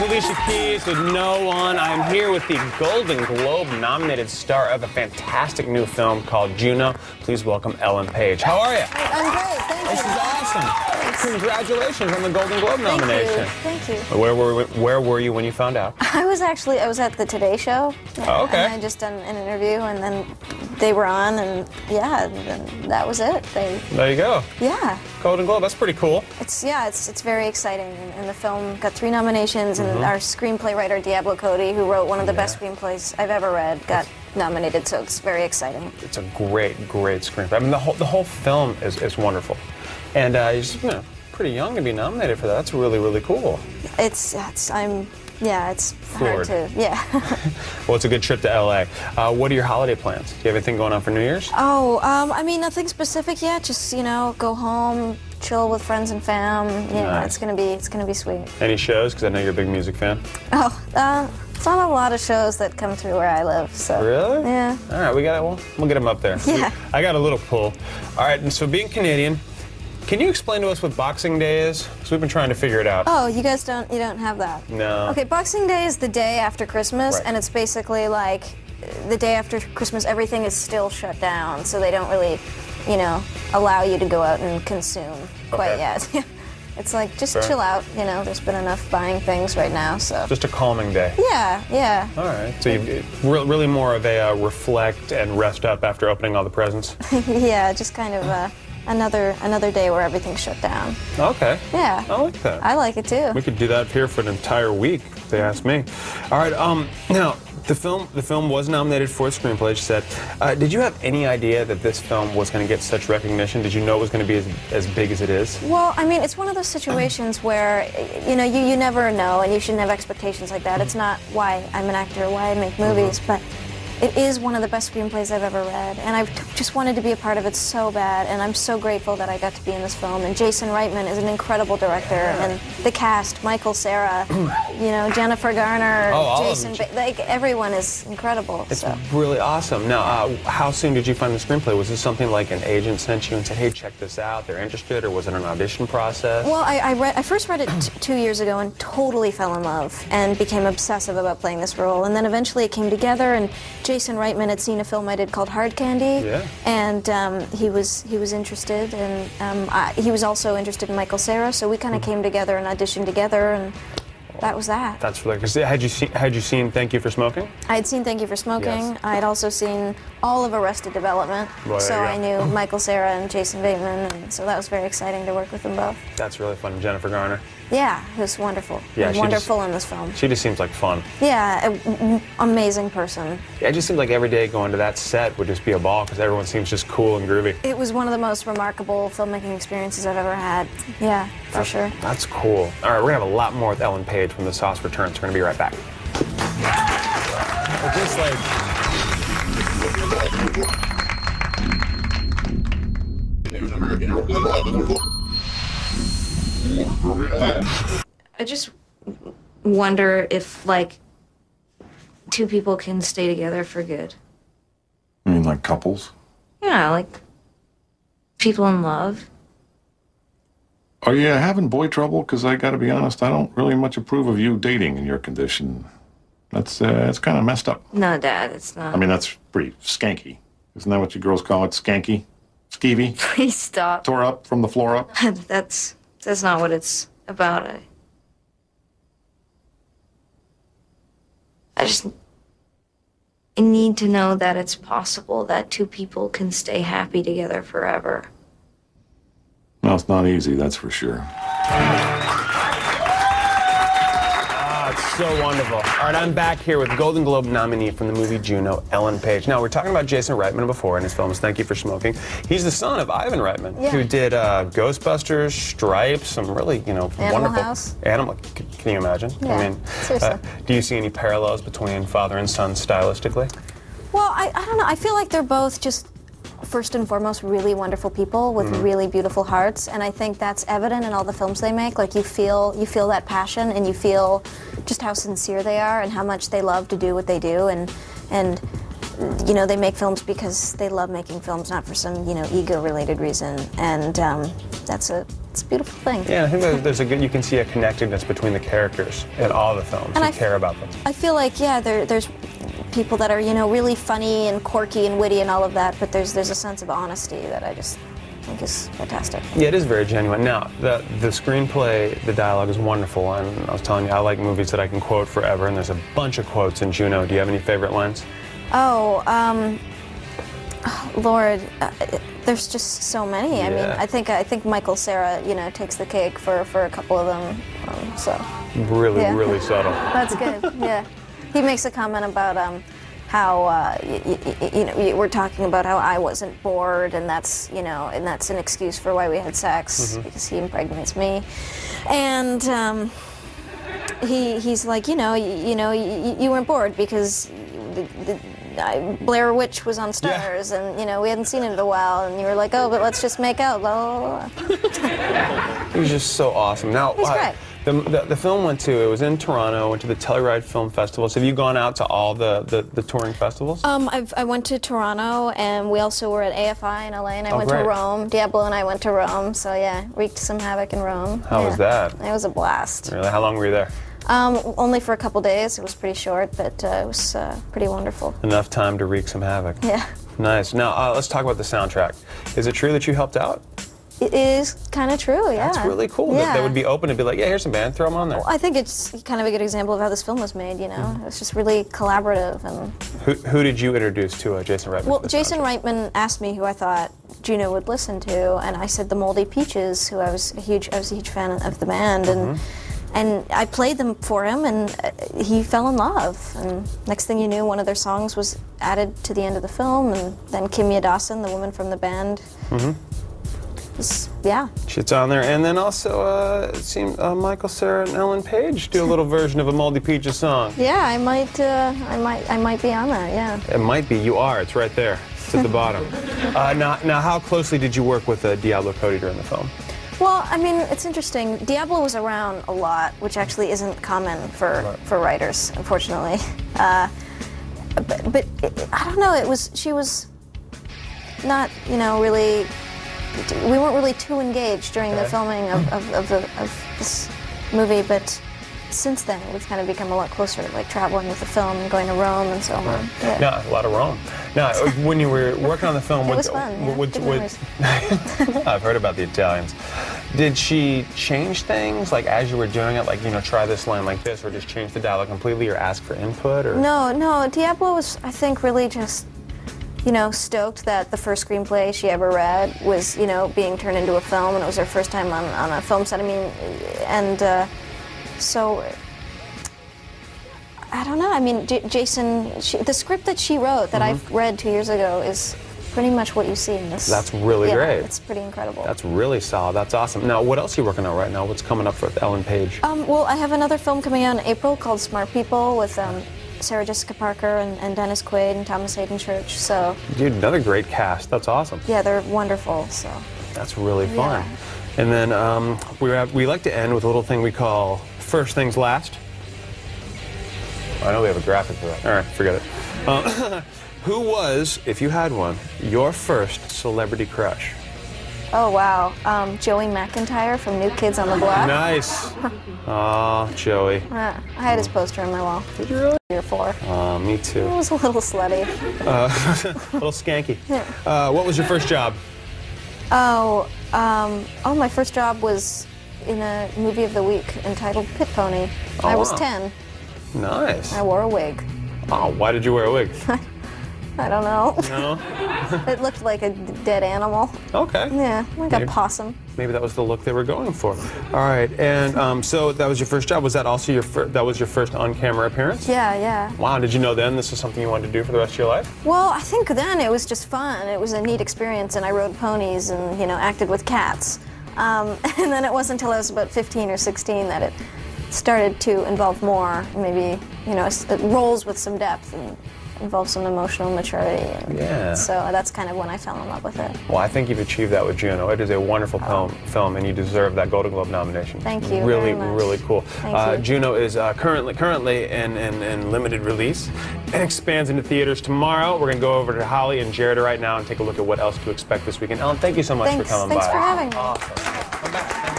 Alicia Keys with No One. I'm here with the Golden Globe-nominated star of a fantastic new film called Juno. Please welcome Ellen Page. How are you? I'm great, thank you. This is awesome. Congratulations on the Golden Globe nomination. Thank you. Where were you when you found out? I was at the Today Show. Oh, okay. And I just done an interview, and then they were on, and yeah, and that was it. There you go. Yeah. Golden Globe, that's pretty cool. It's very exciting, and the film got 3 nominations, and our screenplay writer Diablo Cody, who wrote one of the best screenplays I've ever read, got nominated, so it's very exciting. It's a great screenplay. I mean, the whole film is wonderful, and you're pretty young to be nominated for that. That's really cool. It's Floored. hard to, yeah. Well, it's a good trip to LA. What are your holiday plans? Do you have anything going on for New Year's? Oh, I mean, nothing specific yet. Just, go home, chill with friends and fam. Nice. It's gonna be sweet. Any shows? Because I know you're a big music fan. Oh, it's not a lot of shows that come through where I live. So. Really? Yeah. All right, we'll get them up there. Yeah. I got a little pull. All right, and so being Canadian, can you explain to us what Boxing Day is? Because we've been trying to figure it out. Oh, you don't have that? No. Okay, Boxing Day is the day after Christmas, Right. and it's basically like the day after Christmas, everything is still shut down, so they don't really, allow you to go out and consume quite yet. It's like, just chill out, there's been enough buying things right now, so. Just a calming day. Yeah. All right, so really more of a reflect and rest up after opening all the presents? Yeah, just kind of another day where everything's shut down. Okay. Yeah. I like that. I like it too. We could do that here for an entire week, if they ask me. All right, now, the film was nominated for a screenplay, you said. Did you have any idea that this film was going to get such recognition? Did you know it was going to be as big as it is? Well, I mean, it's one of those situations where, you never know, and you shouldn't have expectations like that. It's not why I'm an actor, why I make movies, but it is one of the best screenplays I've ever read, and I just wanted to be a part of it so bad, and I'm so grateful that I got to be in this film. And Jason Reitman is an incredible director, and the cast, Michael Cera, Jennifer Garner, Jason, everyone is incredible. It's really awesome. Now, how soon did you find the screenplay? Was this something like an agent sent you and said, hey, check this out, they're interested, or was it an audition process? Well, I first read it 2 years ago and totally fell in love and became obsessive about playing this role, and then eventually it came together, and Jason Reitman had seen a film I did called Hard Candy, and he was interested, and he was also interested in Michael Cera, so we kind of came together and auditioned together, and that was that. That's really good. Had you seen Thank You for Smoking? I had seen Thank You for Smoking. Yes. I had also seen all of Arrested Development, so I knew Michael Cera and Jason Bateman, and so that was very exciting to work with them both. That's really fun. Jennifer Garner. Yeah, it was wonderful. Yeah, wonderful in this film. She just seems like fun. Yeah, amazing person. Yeah, it just seems like every day going to that set would just be a ball because everyone seems just cool and groovy. It was one of the most remarkable filmmaking experiences I've ever had. Yeah, for sure. That's cool. All right, we're going to have a lot more with Ellen Page when The Sauce returns. We're going to be right back. Just I just wonder if, two people can stay together for good. You mean like couples? Yeah, like people in love. Are you having boy trouble? Because I gotta be honest, I don't really much approve of you dating in your condition. That's kind of messed up. No, Dad, it's not. I mean, that's pretty skanky. Isn't that what you girls call it? Skanky? Skeevy? Please stop. Tore up from the floor up? That's not what it's about. I need to know that it's possible that two people can stay happy together forever. Well, it's not easy, that's for sure. It's so wonderful. All right, I'm back here with Golden Globe nominee from the movie Juno, Ellen Page. Now, we're talking about Jason Reitman before in his films Thank You for Smoking. He's the son of Ivan Reitman, who did Ghostbusters, Stripes, some really, wonderful... Animal House. Can you imagine? Yeah, I mean, seriously. Do you see any parallels between father and son stylistically? Well, I don't know. I feel like they're both just, first and foremost, really wonderful people with really beautiful hearts, and I think that's evident in all the films they make. Like, you feel that passion, and you feel just how sincere they are and how much they love to do what they do, and they make films because they love making films, not for some ego-related reason, and that's a It's a beautiful thing. Yeah, I think there's a good, you can see a connectedness between the characters in all the films. And you care about them. I feel like, yeah, there's people that are, you know, really funny and quirky and witty and all of that, but there's a sense of honesty that I just think is fantastic. Yeah, it is very genuine. Now, the screenplay, the dialogue is wonderful, and I was telling you, I like movies that I can quote forever, and there's a bunch of quotes in Juno. Do you have any favorite lines? Oh, Lord, there's just so many. Yeah. I mean, I think Michael Cera, you know, takes the cake for a couple of them. So Really, yeah. really subtle. That's good. Yeah, he makes a comment about how you know, we're talking about how I wasn't bored, and that's, you know, and that's an excuse for why we had sex, because he impregnates me, and he's like, you weren't bored because Blair Witch was on Stars, and you know, we hadn't seen it in a while, and you were like, oh, but let's just make out, blah, blah, blah. He was just so awesome. Now, He's great. The film it was in Toronto, went to the Telluride Film Festivals. Have you gone out to all the touring festivals? I went to Toronto, and we also were at AFI in LA, and I went great. to Rome. Diablo and I went to Rome, so yeah, wreaked some havoc in Rome. How was that? It was a blast. Really? How long were you there? Only for a couple days. It was pretty short, but it was pretty wonderful. Enough time to wreak some havoc. Yeah. Nice. Now, let's talk about the soundtrack. Is it true that you helped out? It is kind of true, yeah. That's really cool. Yeah. That they would be open and be like, yeah, here's some band, throw them on there. Well, I think it's kind of a good example of how this film was made, you know. It was just really collaborative. And Who did you introduce to Jason Reitman? well, Jason Reitman asked me who I thought Juno would listen to, and I said the Moldy Peaches, who I was a huge fan of the band, and I played them for him, and he fell in love. And next thing you knew, one of their songs was added to the end of the film, and then Kimya Dawson, the woman from the band, yeah. Shit's on there. And then also, it seemed Michael Cera and Ellen Page do a little version of a Moldy Peaches song. Yeah, I might be on that, yeah. It might be. You are. It's right there. It's at the bottom. Now, how closely did you work with Diablo Cody during the film? Well, I mean, it's interesting. Diablo was around a lot, which actually isn't common for writers, unfortunately. But I don't know. She was not, you know, really. We weren't really too engaged during the filming of this movie, but since then we've kind of become a lot closer, like traveling with the film and going to Rome and so on. Yeah. Yeah, a lot of Rome. Now, when you were working on the film, it was fun. Yeah. I've heard about the Italians. Did she change things, like as you were doing it, like, you know, try this line like this, or just change the dialogue completely, or ask for input, or? No. Diablo was, I think, really just, you know, stoked that the first screenplay she ever read was, you know, being turned into a film, and it was her first time on a film set. I mean, and so I don't know. I mean, Jason, the script that she wrote that I've read 2 years ago is pretty much what you see in this. That's really great. It's pretty incredible. That's really solid. That's awesome. Now, what else are you working on right now? What's coming up for Ellen Page? Well, I have another film coming out in April called Smart People with Sarah Jessica Parker and Dennis Quaid and Thomas Hayden Church. So, dude, another great cast. That's awesome. Yeah, they're wonderful. So that's really fun. Yeah. And then we like to end with a little thing we call First Things Last. I know we have a graphic for that. All right, forget it. Who was, if you had one, your first celebrity crush? Oh, wow. Joey McIntyre from New Kids on the Block. Nice. Aw, Joey. I had his poster on my wall. Did you really? 3 or 4. Me too. It was a little slutty. A little skanky. What was your first job? My first job was in a movie of the week entitled Pit Pony. Oh, I was wow. 10. Nice. I wore a wig. Oh, why did you wear a wig? I don't know. No? It looked like a dead animal. Okay. Yeah, like a possum. Maybe that was the look they were going for. All right, and so that was your first job. Was that also your first on-camera appearance? Yeah. Wow, did you know then this is something you wanted to do for the rest of your life? Well, I think then it was just fun. It was a neat experience, and I rode ponies and, you know, acted with cats. And then it wasn't until I was about 15 or 16 that it started to involve more, maybe, you know, roles with some depth and involve some emotional maturity. Yeah. So that's kind of when I fell in love with it. Well, I think you've achieved that with Juno. It is a wonderful film, and you deserve that Golden Globe nomination. Thank you Really, very much. really cool. Thank you. Juno is currently in limited release and expands into theaters tomorrow. We're going to go over to Holly and Jared right now and take a look at what else to expect this weekend. Ellen, thank you so much for coming by. Thanks for having me. Awesome. come back.